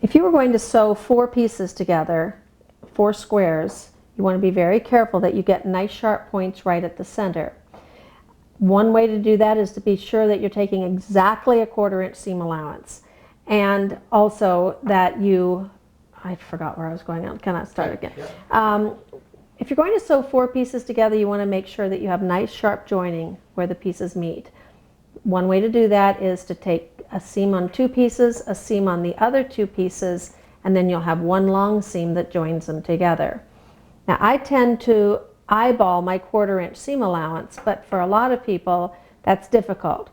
If you were going to sew 4 pieces together, 4 squares, you want to be very careful that you get nice sharp points right at the center. One way to do that is to be sure that you're taking exactly a 1/4 inch seam allowance, and also that you, I forgot where I was going on. Can I start again? Yeah. If you're going to sew 4 pieces together, you want to make sure that you have nice sharp joining where the pieces meet. One way to do that is to take a seam on 2 pieces, a seam on the other 2 pieces, and then you'll have one long seam that joins them together. Now I tend to eyeball my 1/4 inch seam allowance, but for a lot of people that's difficult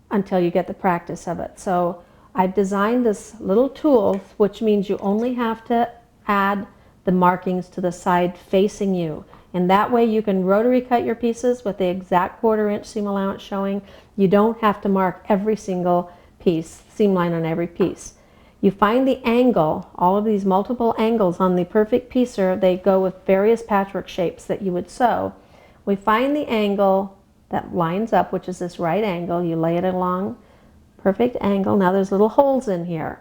until you get the practice of it. So I've designed this little tool, which means you only have to add the markings to the side facing you. And that way you can rotary cut your pieces with the exact 1/4 inch seam allowance showing. You don't have to mark every single piece, seam line on every piece. You find the angle, all of these multiple angles on the perfect piecer, they go with various patchwork shapes that you would sew. We find the angle that lines up, which is this right angle. You lay it along perfect angle. Now there's little holes in here.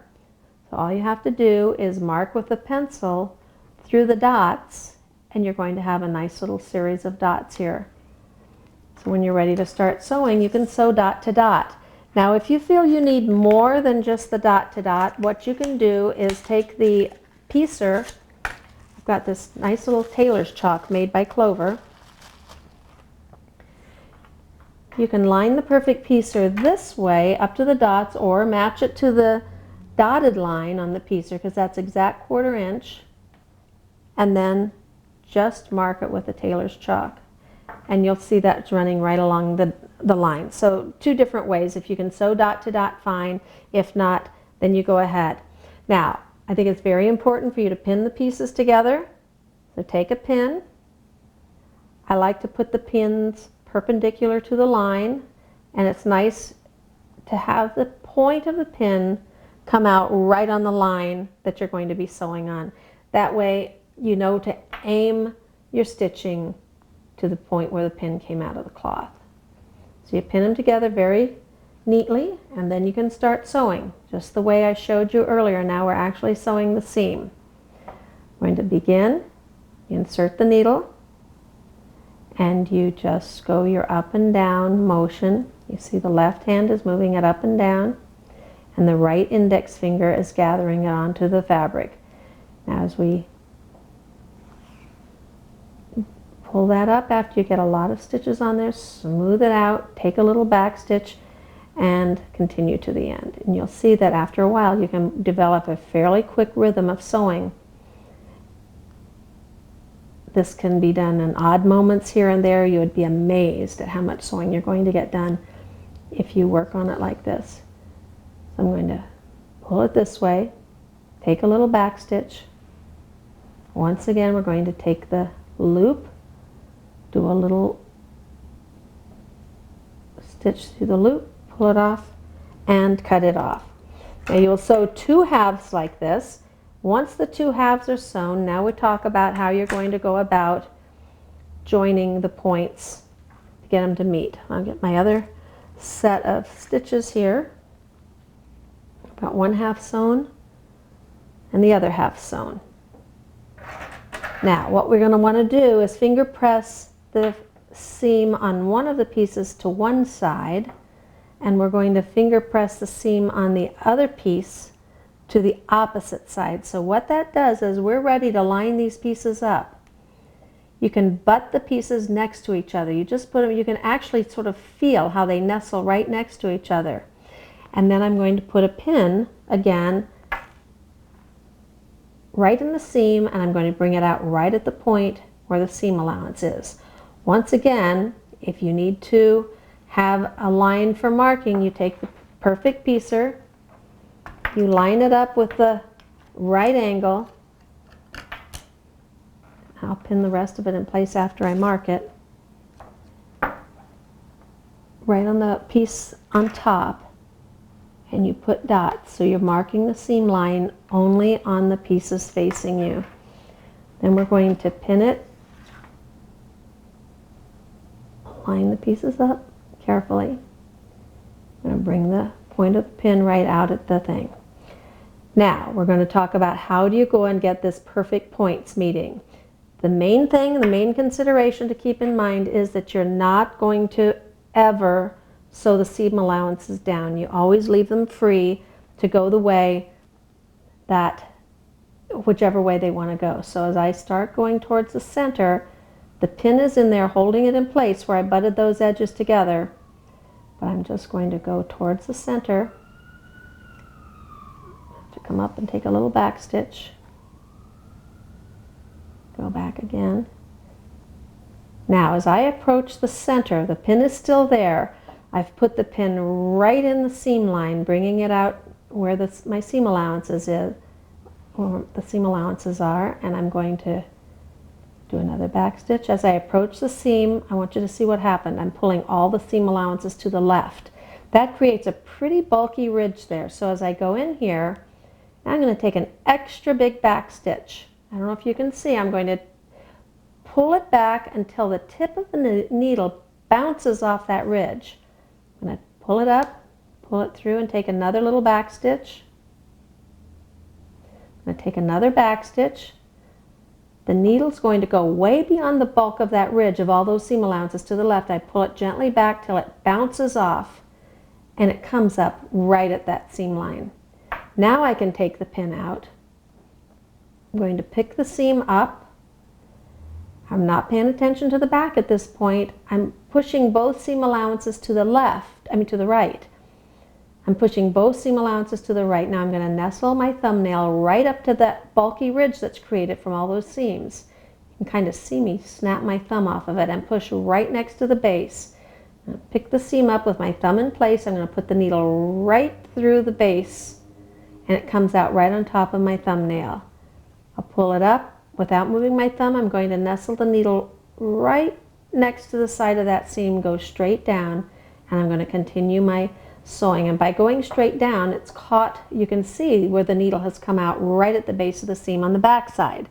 So all you have to do is mark with a pencil through the dots, and you're going to have a nice little series of dots here. So when you're ready to start sewing, you can sew dot to dot. Now if you feel you need more than just the dot to dot, what you can do is take the piecer. I've got this nice little tailor's chalk made by Clover. You can line the perfect piecer this way up to the dots, or match it to the dotted line on the piecer, because that's exact 1/4 inch, and then just mark it with the tailor's chalk, and you'll see that it's running right along the line. So 2 different ways. If you can sew dot to dot, fine. If not, then you go ahead. Now I think it's very important for you to pin the pieces together. So take a pin. I like to put the pins perpendicular to the line, and it's nice to have the point of the pin come out right on the line that you're going to be sewing on. That way you know to aim your stitching to the point where the pin came out of the cloth. So you pin them together very neatly, and then you can start sewing just the way I showed you earlier. Now we're actually sewing the seam. We're going to begin, insert the needle, and you just go your up and down motion. You see the left hand is moving it up and down, and the right index finger is gathering it onto the fabric. Now as we pull that up, after you get a lot of stitches on there, smooth it out, take a little back stitch, and continue to the end. And you'll see that after a while you can develop a fairly quick rhythm of sewing. This can be done in odd moments here and there. You would be amazed at how much sewing you're going to get done if you work on it like this. So I'm going to pull it this way, take a little back stitch. Once again, we're going to take the loop, do a little stitch through the loop, pull it off, and cut it off. Now you'll sew 2 halves like this. Once the 2 halves are sewn, now we talk about how you're going to go about joining the points to get them to meet. I'll get my other set of stitches here. About 1/2 sewn and the other half sewn. Now what we're going to want to do is finger press the seam on one of the pieces to one side, and we're going to finger press the seam on the other piece to the opposite side. So what that does is we're ready to line these pieces up. You can butt the pieces next to each other. You just put them, you can actually sort of feel how they nestle right next to each other. And then I'm going to put a pin again right in the seam, and I'm going to bring it out right at the point where the seam allowance is. Once again, if you need to have a line for marking, you take the perfect piecer, you line it up with the right angle. I'll pin the rest of it in place after I mark it. Right on the piece on top, and you put dots. So you're marking the seam line only on the pieces facing you. Then we're going to pin it. Line the pieces up carefully. I'm going to bring the point of the pin right out at the thing. Now, we're going to talk about how do you go and get this perfect points meeting. The main thing, the main consideration to keep in mind is that you're not going to ever sew the seam allowances down. You always leave them free to go the way that, whichever way they want to go. So as I start going towards the center, the pin is in there holding it in place where I butted those edges together, but I'm just going to go towards the center. To come up and take a little back stitch. Go back again. Now as I approach the center, the pin is still there. I've put the pin right in the seam line, bringing it out where my seam allowances is, or the seam allowances are, and I'm going to do another back stitch. As I approach the seam, I want you to see what happened. I'm pulling all the seam allowances to the left. That creates a pretty bulky ridge there. So as I go in here, I'm going to take an extra big back stitch. I don't know if you can see, I'm going to pull it back until the tip of the needle bounces off that ridge. I'm going to pull it up, pull it through, and take another little back stitch. I'm going to take another back stitch. The needle's going to go way beyond the bulk of that ridge of all those seam allowances to the left. I pull it gently back till it bounces off and it comes up right at that seam line. Now I can take the pin out. I'm going to pick the seam up. I'm not paying attention to the back at this point. I'm pushing both seam allowances to the to the right. I'm pushing both seam allowances to the right. Now I'm going to nestle my thumbnail right up to that bulky ridge that's created from all those seams. You can kind of see me snap my thumb off of it and push right next to the base. I'm going to pick the seam up with my thumb in place. I'm going to put the needle right through the base, and it comes out right on top of my thumbnail. I'll pull it up. Without moving my thumb, I'm going to nestle the needle right next to the side of that seam, go straight down, and I'm going to continue my sewing. And by going straight down, it's caught, you can see where the needle has come out right at the base of the seam on the back side.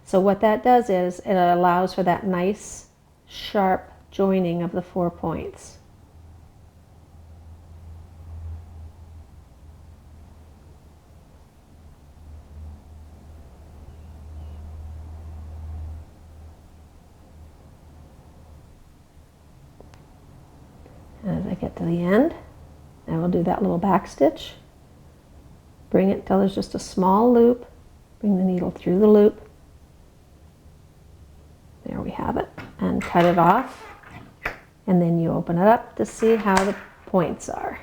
So what that does is it allows for that nice sharp joining of the 4 points. As I get to the end, I will do that little back stitch, bring it till there's just a small loop, bring the needle through the loop, there we have it, and cut it off, and then you open it up to see how the points are.